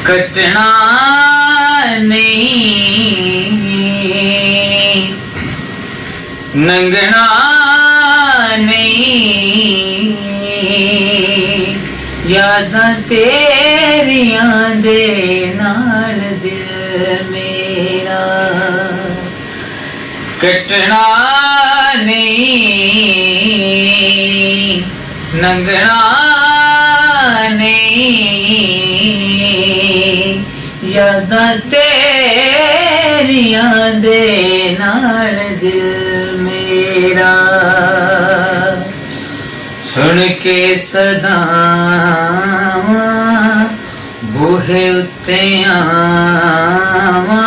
कटना नहीं, नंगना नहीं, यादां तेरियां दे नाल दिल मेरा कटना नहीं, नंगना नहीं, यादां तेरियां दे नाल दिल मेरा सुन के सदावां बूहे उत्ते आवां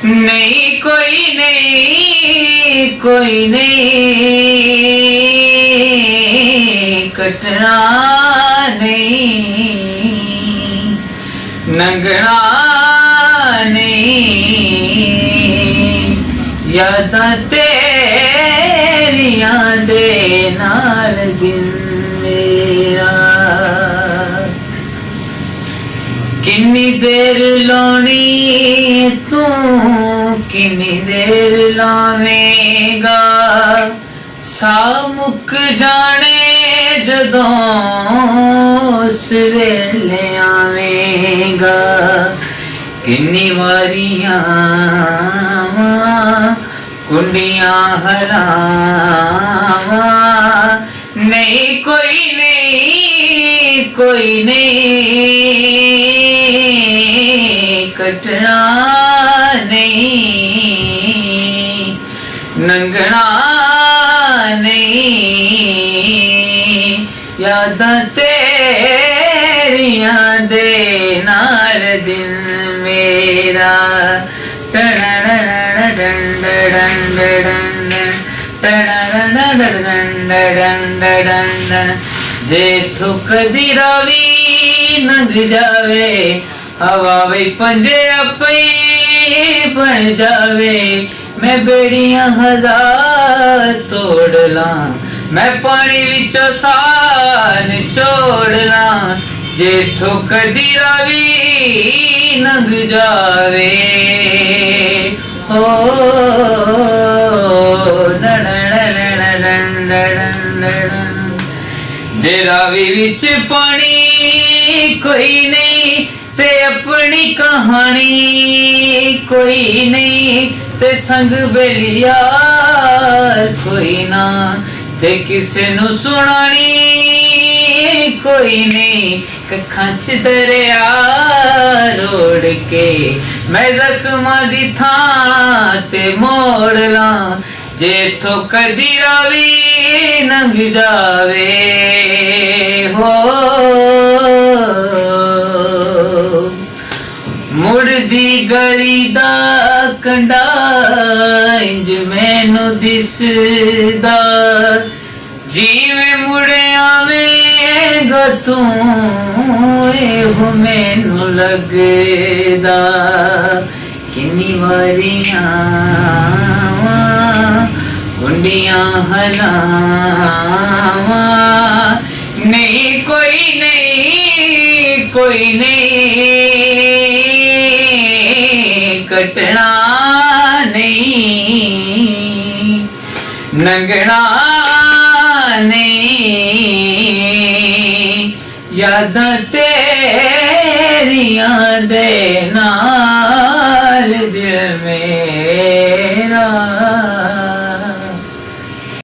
नहीं कोई नहीं, कोई नहीं, कटना नहीं, नंगना नहीं, यादां तेरियां दे नाल दिल मेरा किन्नी देर लानी तू किन्नी देर लावेगा सा मुक जाने जदों उस वेले आवेगा किन्नी वारियां कुंडियां हलावां नहीं कोई नहीं, कोई नहीं, कटना नहीं, नंगना नहीं, यादां तेरियां दे नाल दिल मेरा जे थुक दी रावी नंग जावे हवा वे पंजे अपई बन जावे मैं बेड़ियां हजार तोड़ ला मैं पानी विचों सान छोड़ ला जे थुक दी रावी नंग जावे हो जे रावी विच पानी कोई नहीं ते अपनी कहानी कोई नहीं ते संग बेलियार कोई ना ते किसे नू सुनानी कोई नहीं कखां च दरिया रोड़ के मैं जख्मां दी थां ते मोड़ ला जे तो कदी रावी नंग जावे हो मुड़दी गली दा कंडा इंज मैनू दिसदा जिवें मुड़े आवेगा तू एहो मैनू लगदा किन्नी वारियां कुंडियां हलावां नहीं कोई नहीं, कोई नहीं, कटना नहीं, नंगना नहीं, यादां तेरियां दे नाल